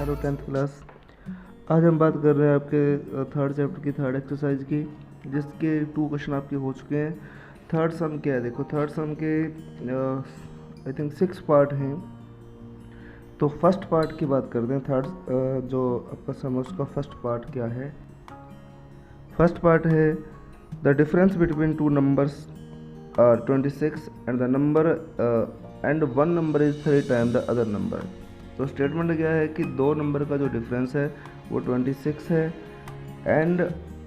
Hello 10th class. आज हम बात कर रहे हैं आपके थर्ड चैप्टर की थर्ड एक्सरसाइज की, जिसके 2 क्वेश्चन आपके हो चुके हैं। थर्ड सम क्या है, देखो थर्ड सम के आई थिंक 6 पार्ट हैं। तो फर्स्ट पार्ट की बात करते हैं। थर्ड जो आपका सम है उसका फर्स्ट पार्ट क्या है। फर्स्ट पार्ट है the difference between two numbers are 26 and the number and one number is 3 time the other number. तो स्टेटमेंट क्या है कि दो नंबर का जो डिफरेंस है वो 26 है एंड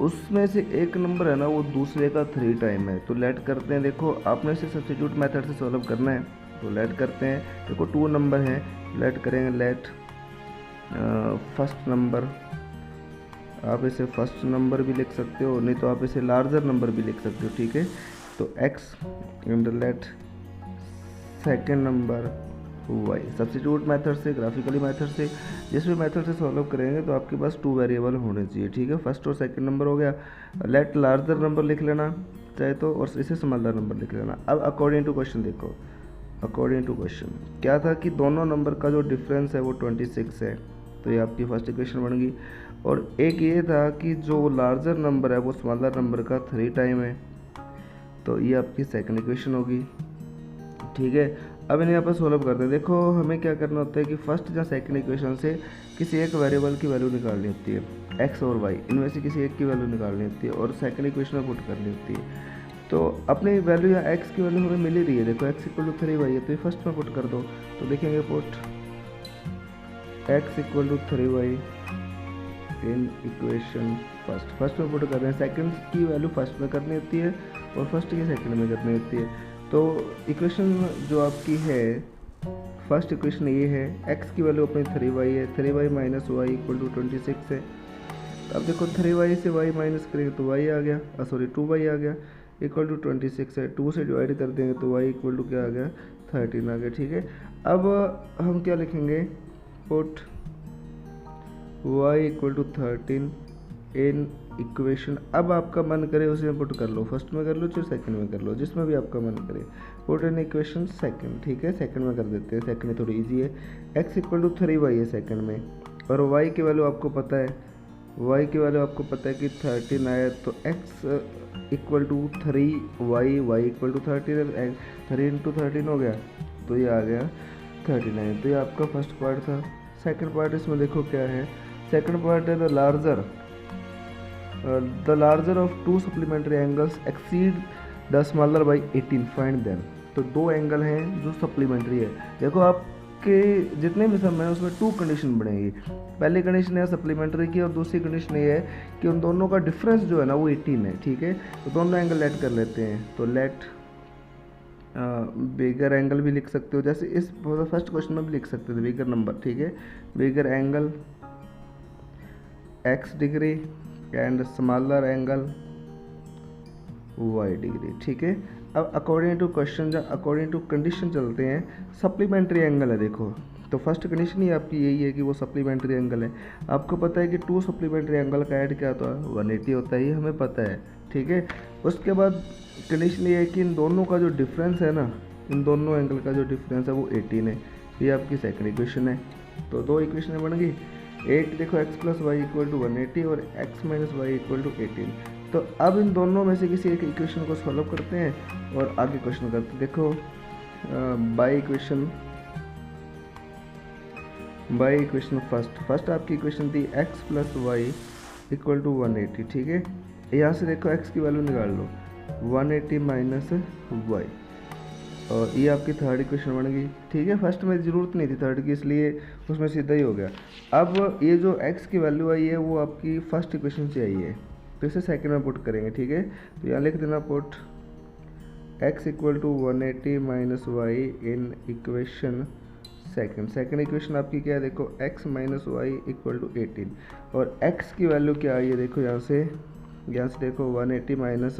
उसमें से एक नंबर है ना वो दूसरे का 3 टाइम है। तो लेट करते हैं, देखो आपने इसे सब्स्टिट्यूट मेथड से सॉल्व करना है। तो लेट करते हैं, देखो 2 नंबर हैं, लेट करेंगे। लेट फर्स्ट नंबर, आप इसे फर्स्ट नंबर भी लिख सकते हो, नहीं तो आप इसे लार्जर नंबर भी लिख सकते हो, ठीक है। तो x and let second number y। Substitute method से, ग्राफिकली मेथड से, जिस भी मेथड से सॉल्व करेंगे तो आपके पास 2 वेरिएबल होने चाहिए, ठीक है। फर्स्ट और सेकंड नंबर हो गया। लेट लार्जर नंबर लिख लेना चाहे तो, और इसे स्मॉलर नंबर लिख लेना। अब अकॉर्डिंग टू क्वेश्चन देखो, अकॉर्डिंग टू क्वेश्चन क्या था कि दोनों नंबर का जो डिफरेंस है वो 26 है। तो ये आपकी फर्स्ट इक्वेशन बन गई। और एक ये था कि जो लार्जर नंबर है वो स्मॉलर नंबर का 3 टाइम है। तो ये आपकी सेकंड इक्वेशन होगी, ठीक है। अब इन्हें यहाँ पर सोल्व करते हैं। देखो हमें क्या करना होता है कि फर्स्ट या सेकंड इक्वेशन से किसी एक वेरिएबल की वैल्यू निकालनी होती है, एक्स और वाई, इनमें से किसी एक की वैल्यू निकालनी होती है और सेकंड इक्वेशन में पुट करनी होती है। तो अपनी वैल्यू या एक्स की वैल्यू हमें मिल ही रही है, देखो एक्स इक्वल टू 3y है, तो ये फर्स्ट में पुट कर दो। तो देखेंगे put x equal to 3y in equation first में पुट कर रहे हैं। सेकंड की वैल्यू फर्स्ट में करनी होती है और फर्स्ट की सेकंड में करनी होती है। तो इक्वेशन जो आपकी है, फर्स्ट इक्वेशन ये है, x की वैल्यू अपनी 3y है, 3y minus y equal to 26 है। अब देखो 3y से y माइनस करेंगे तो y आ गया, 2y आ गया, इक्वल टू 26 है। 2 से डिवाइड कर देंगे तो y इक्वल टू क्या आ गया, 13 आ गया, ठीक है। अब हम क्या लिखेंगे, put y equal to 13 in equation. अब आपका मन करे उसे पुट कर लो, फर्स्ट में कर लो चाहे सेकंड में कर लो, जिसमें भी आपका मन करे। पुट इन इक्वेशन सेकंड, ठीक है, सेकंड में कर देते हैं, सेकंड में थोड़ी इजी है। x इक्वल टू 3y है सेकंड में, और y की वैल्यू आपको पता है, y की वैल्यू आपको पता है कि 13 आया। तो x equal to 3y, y equal to 13, 3 into 13 हो गया, तो ये आ गया 39। तो ये आपका फर्स्ट पार्ट था। सेकंड पार्ट इसमें देखो क्या है, सेकंड पार्ट है the larger of two supplementary angles exceed the smaller by 18, find them। तो 2 एंगल हैं जो सप्लीमेंट्री है। देखो आपके जितने भी सम हैं उसमें 2 कंडीशन बनेगी। पहली कंडीशन है सप्लीमेंट्री की और दूसरी कंडीशन ये है कि उन दोनों का डिफरेंस जो है ना वो 18 है, ठीक है। तो दोनों एंगल लेट कर लेते हैं। तो लेट बिगर एंगल भी लिख सकते हो, जैसे इस फर्स्ट क्वेश्चन में भी लिख सकते थे बिगर नंबर, ठीक है। Bigger angle x degree and smaller angle y degree, ठीक है। अब अकॉर्डिंग टू क्वेश्चन या अकॉर्डिंग टू कंडीशन चलते हैं। सप्लीमेंट्री एंगल है, देखो तो फर्स्ट कंडीशन ही आपकी यही है कि वो सप्लीमेंट्री एंगल है। आपको पता है कि 2 सप्लीमेंट्री एंगल का ऐड क्या होता है, 180 होता है, ये हमें पता है, ठीक है। उसके बाद कंडीशन ये है कि इन दोनों का जो डिफरेंस है ना, इन दोनों एंगल का जो डिफरेंस है वो 18 है। ये आपकी सेकंड इक्वेशन है। तो 2 इक्वेशन बन गई। एक देखो x plus y equal to 180 और x minus y equal to 18। तो अब इन दोनों में से किसी एक इक्वेशन को सॉल्व करते हैं और आगे क्वेश्चन करते हैं। देखो बाय इक्वेशन फर्स्ट आपकी इक्वेशन थी x plus y equal to 180, ठीक है। यहाँ से देखो x की वैल्यू निकाल लो, 180 माइनस वाई, और ये आपकी थर्ड इक्वेशन बन गई, ठीक है। फर्स्ट में ज़रूरत नहीं थी थर्ड की, इसलिए उसमें सीधा ही हो गया। अब ये जो x की वैल्यू आई है वो आपकी फर्स्ट इक्वेशन से आई है, तो इसे सेकंड में पुट करेंगे, ठीक है। तो यहाँ लिख देना put x equal to 180 minus y in equation second equation आपकी क्या है, देखो x minus y equal to 18, और x की वैल्यू क्या आई है, देखो यहाँ से देखो 180 माइनस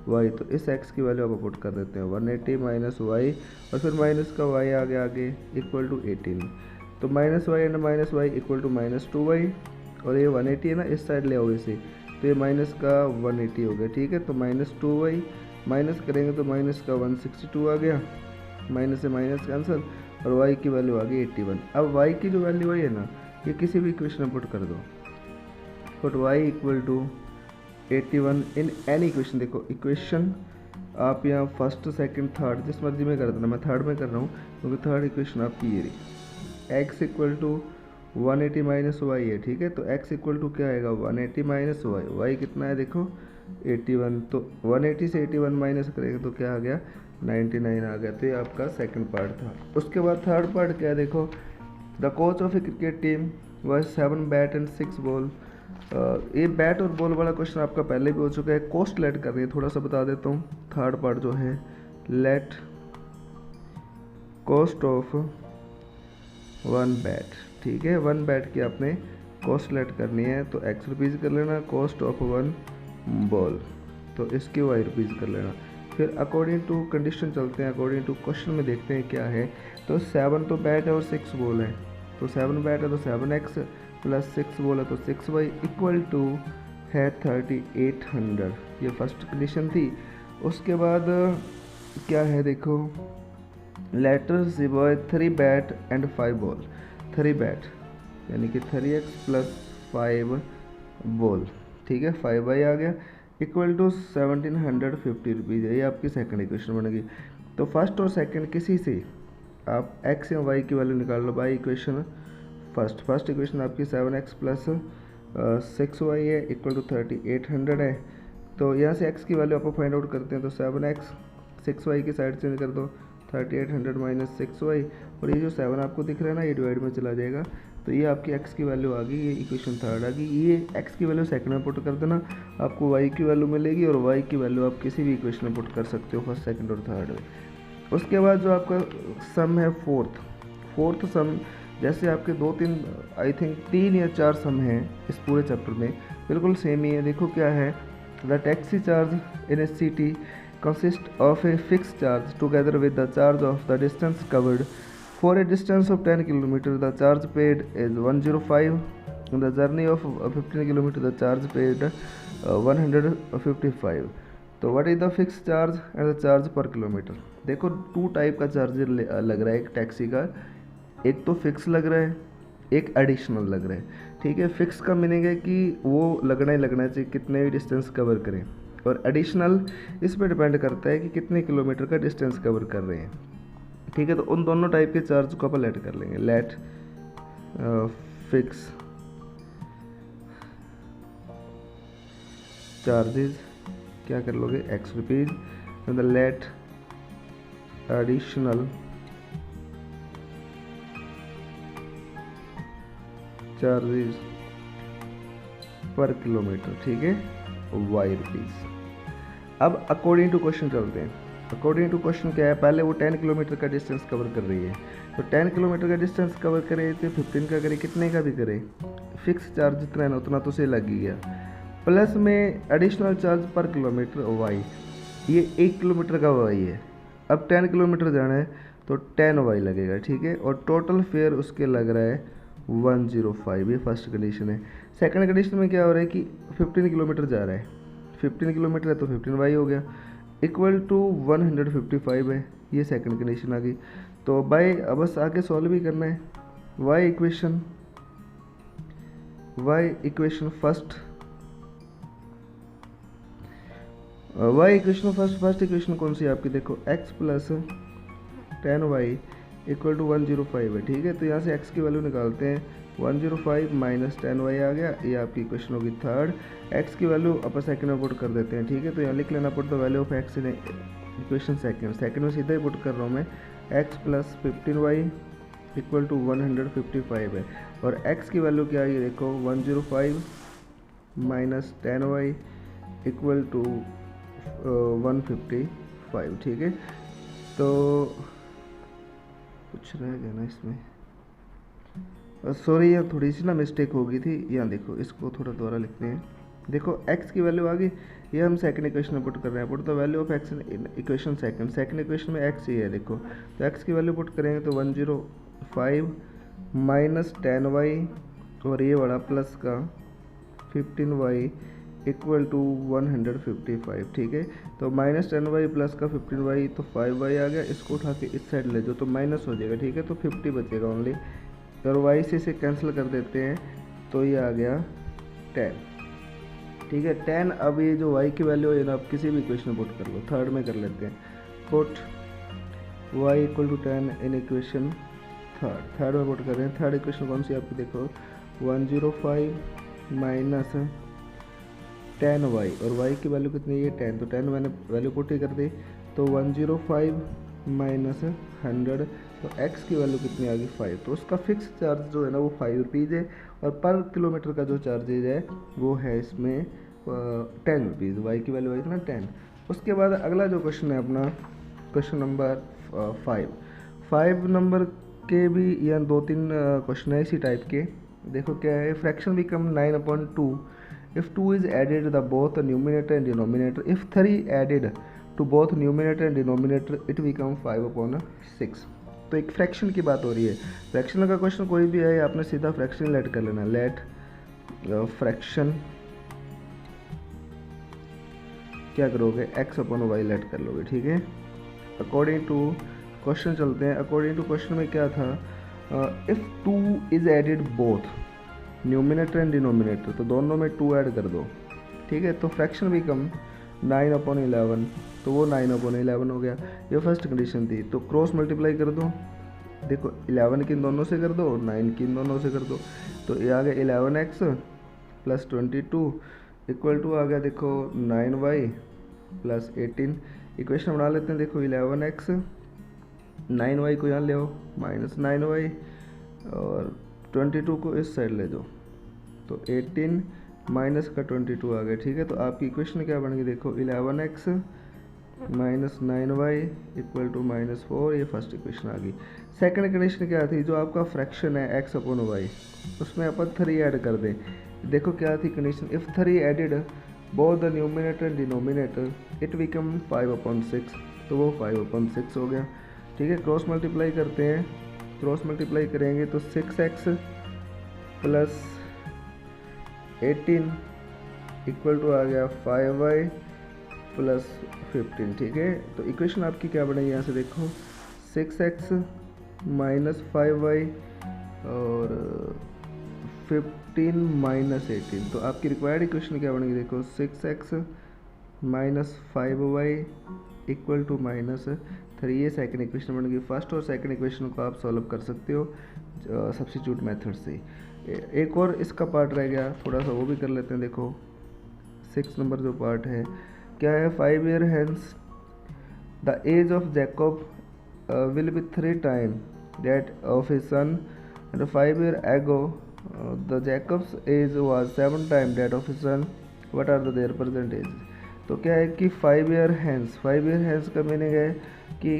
वाई, तो इस x की वैल्यू आप पुट कर देते हैं, 180 माइनस वाई और फिर माइनस का y आ गया आगे इक्वल टू 18। तो minus y and minus y equal to minus 2y, और ये 180 है ना, इस साइड ले आओ इसे, तो ये माइनस का 180 हो गया, ठीक है। तो माइनस 2y माइनस करेंगे तो माइनस का 162 आ गया, माइनस से माइनस कैंसिल, और y की वैल्यू आ गई 81। अब y की जो वैल्यू आई है ना, ये किसी भी इक्वेशन में पुट कर दो। Put y equal to 81 in any equation. देखो इक्वेशन आप यहाँ फर्स्ट सेकंड थर्ड जिस मर्जी में कर देना, मैं थर्ड में कर रहा हूँ क्योंकि थर्ड इक्वेशन आपकी ये रही। x equal to 180 minus y है, ठीक है। तो x इक्वल टू क्या आएगा 180 माइनस वाई। वाई कितना है देखो 81, तो 180 से 81 माइनस करेंगे तो क्या आ गया 99 आ गया। तो ये आपका सेकंड पार्ट था। उसके बाद थर्ड पार्ट क्या है देखो, the coach of A cricket team was 7 bat and 6 ball. ये बैट और बॉल वाला क्वेश्चन आपका पहले भी हो चुका है। कोस्ट लेट करनी है, थोड़ा सा बता देता हूँ। थर्ड पार्ट जो है लेट कोस्ट ऑफ 1 बैट, ठीक है। 1 बैट की आपने कॉस्ट लेट करनी है तो x रुपीज़ कर लेना, कॉस्ट ऑफ 1 बॉल तो इसकी y रुपीज़ कर लेना। फिर अकॉर्डिंग टू कंडीशन चलते हैं, अकॉर्डिंग टू क्वेश्चन में देखते हैं क्या है। तो 7 तो बैट है और 6 बॉल है, तो 7 बैट है तो 7x प्लस 6 बॉल है तो 6y इक्वल टू है 3800। ये फर्स्ट कंडीशन थी। उसके बाद क्या है देखो, लेटर सिबॉय 3 बैट एंड 5 बॉल। 3 बैट यानी कि 3x प्लस 5 बॉल, ठीक है। 5y आ गया इक्वल टू 1750 रुपीज़। ये आपकी सेकंड इक्वेशन बनेगी। तो फर्स्ट और सेकंड किसी से आप x या y की वैल्यू निकाल लो बाई इक्वेशन फर्स्ट इक्वेशन आपकी 7x प्लस 6y है इक्वल टू 3800 है। तो यहाँ से x की वैल्यू आपको फाइंड आउट करते हैं। तो 7x 6y की साइड चेंज कर दो, 3800 माइनस 6y, और ये जो 7 आपको दिख रहा है ना ये डिवाइड में चला जाएगा। तो ये आपकी x की वैल्यू आ गई, ये इक्वेशन थर्ड आ गई। ये x की वैल्यू सेकंड में पुट कर देना, आपको y की वैल्यू मिलेगी, और y की वैल्यू आप किसी भी इक्वेशन में पुट कर सकते हो फर्स्ट सेकंड और थर्ड में। उसके बाद जो आपका सम है फोर्थ सम, जैसे आपके 2-3 आई थिंक 3 या 4 सम हैं इस पूरे चैप्टर में, बिल्कुल सेम ही है। देखो क्या है, the taxi charge in A city consist of a fixed charge together with the charge of the distance covered. For a distance of 10 km, the charge paid is 105. On the journey of 15 km, the charge paid 155. तो what is the fixed charge and the charge per kilometer? देखो 2 type का charge लग रहा है एक taxi का, एक तो फिक्स लग रहा है, एक एडिशनल लग रहा है, ठीक है। फिक्स का मीनिंग है कि वो लगना ही लगना चाहिए कितने भी डिस्टेंस कवर करें, और एडिशनल इस पर डिपेंड करता है कि कितने किलोमीटर का डिस्टेंस कवर कर रहे हैं, ठीक है। तो उन दोनों टाइप के चार्ज को अपन लेट कर लेंगे। लेट फिक्स चार्जेस क्या कर लोगे x रुपीज़, मतलब लेट एडिशनल चार्जेस पर किलोमीटर, ठीक है, y रुपीज़। अब अकॉर्डिंग टू क्वेश्चन चलते हैं। अकॉर्डिंग टू क्वेश्चन क्या है, पहले वो 10 किलोमीटर का डिस्टेंस कवर कर रही है, तो 10 किलोमीटर का डिस्टेंस कवर करे तो 15 का करे, कितने का भी करे, फिक्स चार्ज जितना है ना उतना तो से लग ही गया, प्लस में एडिशनल चार्ज पर किलोमीटर y, ये 1 किलोमीटर का y है। अब 10 किलोमीटर जाना है तो 10y लगेगा, ठीक है, और टोटल फेयर उसके लग रहा है 105। ये फर्स्ट कंडीशन है। सेकंड कंडीशन में क्या हो रहा है कि 15 किलोमीटर जा रहा है, 15 किलोमीटर है तो 15y हो गया इक्वल टू 155 है। ये सेकंड कंडीशन आ गई। तो बाय अब बस आगे सॉल्व भी करना है। y इक्वेशन फर्स्ट इक्वेशन कौन सी है आपकी, देखो x plus 10y equal to 105 है, ठीक है। तो यहाँ से x की वैल्यू निकालते हैं, 105 माइनस 10y आ गया, ये आपकी इक्वेशन होगी थर्ड। x की वैल्यू अपन सेकंड में पुट कर देते हैं, ठीक है। तो यहाँ लिख लेना put the value of x in equation second में सीधा ही पुट कर रहा हूँ मैं, x plus 15y equal to 155 है, और x की वैल्यू क्या है देखो 105 माइनस 10y इक्वल टू 155, ठीक है। तो कुछ रह गया ना इसमें, सॉरी यहाँ थोड़ी सी ना मिस्टेक हो गई थी। यहाँ देखो इसको थोड़ा दोबारा लिखते हैं। देखो x की वैल्यू आ गई, ये हम सेकंड इक्वेशन में पुट कर रहे हैं। Put the value of x in equation second equation में x ही है देखो, तो x की वैल्यू पुट करेंगे तो 105 माइनस 10y और ये वाला प्लस का 15y इक्वल टू 155, ठीक है। तो माइनस 10y प्लस का 15y तो 5y आ गया, इसको उठा के इस साइड ले जाओ तो माइनस हो जाएगा, ठीक है। तो 50 बचेगा ओनली, और वाई से इसे कैंसिल कर देते हैं तो ये आ गया 10। ठीक है 10। अब ये जो y की वैल्यू है ना आप किसी भी इक्वेशन में पुट कर लो, थर्ड में कर लेते हैं, put y equal to 10 in equation third में पुट कर रहे हैं। थर्ड इक्वेशन कौन सी आपकी देखो 105 माइनस 10y और y की वैल्यू कितनी है 10, तो 10 मैंने वैल्यू पुट ही कर दी, तो 105 माइनस 100, तो x की वैल्यू कितनी आ गई 5। तो उसका फिक्स चार्ज जो है ना वो 5 रुपीज़ है और पर किलोमीटर का जो चार्जेज है वो है इसमें 10 रुपीज़। वाई की वैल्यू आई थी ना 10। उसके बाद अगला जो क्वेश्चन है अपना क्वेश्चन नंबर 5 नंबर के भी या 2-3 क्वेश्चन है इसी टाइप के। देखो क्या है, fraction become 9/2 if 2 is added the both numerator and denominator, if 3 added to both numerator and denominator it become 5/6। तो एक फ्रैक्शन की बात हो रही है। फ्रैक्शन का क्वेश्चन कोई भी है आपने सीधा फ्रैक्शन लेट कर लेना, लेट फ्रैक्शन क्या करोगे x/y लेट कर लोगे। ठीक है अकॉर्डिंग टू क्वेश्चन चलते हैं। अकॉर्डिंग टू क्वेश्चन में क्या था, if 2 is added both numerator and denominator, तो दोनों में 2 ऐड कर दो। ठीक है तो फ्रैक्शन बिकम 9/11, तो वो 9/11 हो गया। ये फर्स्ट कंडीशन थी। तो क्रॉस मल्टीप्लाई कर दो, देखो 11 की इन दोनों से कर दो और 9 की इन दोनों से कर दो, तो ये आ गया 11x प्लस 22 इक्वल टू आ गया देखो 9y प्लस 18। इक्वेशन बना लेते हैं, देखो 11x 9y को यहाँ ले आओ माइनस 9y और 22 को इस साइड ले जाओ, तो 18 माइनस का 22 आ गया। ठीक है तो आपकी इक्वेशन क्या बन गई देखो 11x minus 9y equal to -4, ये फर्स्ट इक्वेशन आ गई। सेकंड कंडीशन क्या थी, जो आपका फ्रैक्शन है x/y उसमें अपन 3 ऐड कर दें। देखो क्या थी condition, if 3 added both the numerator and denominator it become 5/6, तो वो 5/6 हो गया। ठीक है क्रॉस मल्टीप्लाई करते हैं, क्रॉस मल्टीप्लाई करेंगे तो 6x प्लस 18 इक्वल टू आ गया 5y प्लस 15। ठीक है तो इक्वेशन आपकी क्या बनेगी यहाँ से देखो 6x माइनस 5y और 15 माइनस 18, तो आपकी रिक्वायर्ड इक्वेशन क्या बनेगी देखो 6x minus 5y equal to -3। ये सेकंड इक्वेशन बन गई। फर्स्ट और सेकंड इक्वेशन को आप सॉल्व कर सकते हो सब्स्टिट्यूट मेथड से। एक और इसका पार्ट रह गया, थोड़ा सा वो भी कर लेते हैं। देखो 6 नंबर जो पार्ट है क्या है, 5 year hence the age of Jacob will be 3 times that of his son, and 5 year ago the Jacob's age was 7 times that of his son, what are their present ages। तो क्या है कि 5 year hence, 5 year hence का meaning है कि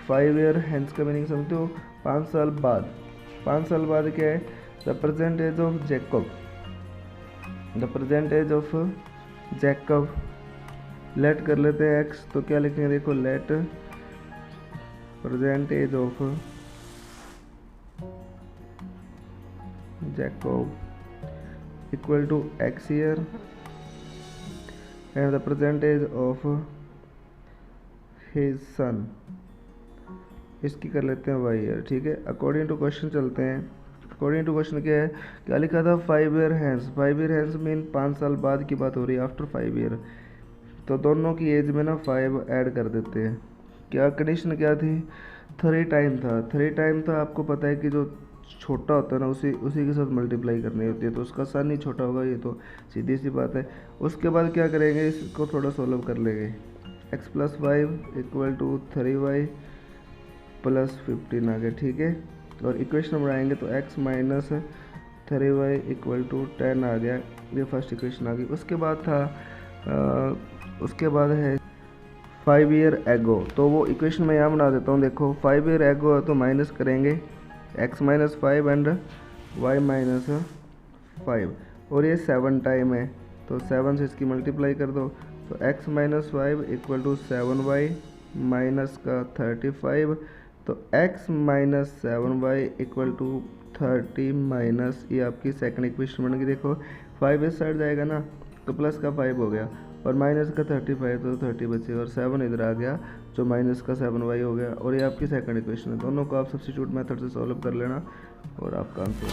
5 year hence का meaning समझते हो 5 साल बाद। 5 साल बाद क्या है, the present age of Jacob, the present age of Jacob let कर लेते हैं x, तो क्या लिखेंगे देखो let present age of Jacob equal to x year and the present age of his son, इसकी कर लेते हैं y ईयर। ठीक है अकॉर्डिंग टू क्वेश्चन चलते हैं। अकॉर्डिंग टू क्वेश्चन क्या है, क्या लिखा था 5 year hence, 5 year hence mean 5 साल बाद की बात हो रही है, आफ्टर 5 year। तो दोनों की एज में ना 5 ऐड कर देते हैं। क्या कंडीशन क्या थी, 3 टाइम था। 3 टाइम था, आपको पता है कि जो छोटा होता है ना उसी के साथ मल्टीप्लाई करनी होती है, तो उसका सन ही छोटा होगा, ये तो सीधी सी बात है। उसके बाद क्या करेंगे, इसको थोड़ा सॉल्व कर लेंगे। x plus 5 equal to 3y plus 15 आ गया। ठीक है और इक्वेशन बनाएंगे तो x minus 3y equal to 10 आ गया, ये फर्स्ट इक्वेशन आ गई। उसके बाद था उसके बाद है 5 year ago, तो वो इक्वेशन मैं यहाँ बना देता हूँ। देखो 5 year ago है तो माइनस करेंगे x minus 5 and y minus 5, और ये 7 टाइम है तो 7 से इसकी मल्टीप्लाई कर दो, तो x minus 5 equal to 7y minus का 35, तो x minus 7y equal to 30 minus, ये आपकी सेकंड इक्वेशन बन गई। देखो 5 इस साइड जाएगा ना तो प्लस का 5 हो गया और माइनस का 35 तो 30 बचेगा और 7 इधर आ गया जो माइनस का 7y हो गया। और ये आपकी सेकंड इक्वेशन है। दोनों को आप सब्स्टिट्यूट मेथड से सॉल्व कर लेना और आपका आंसर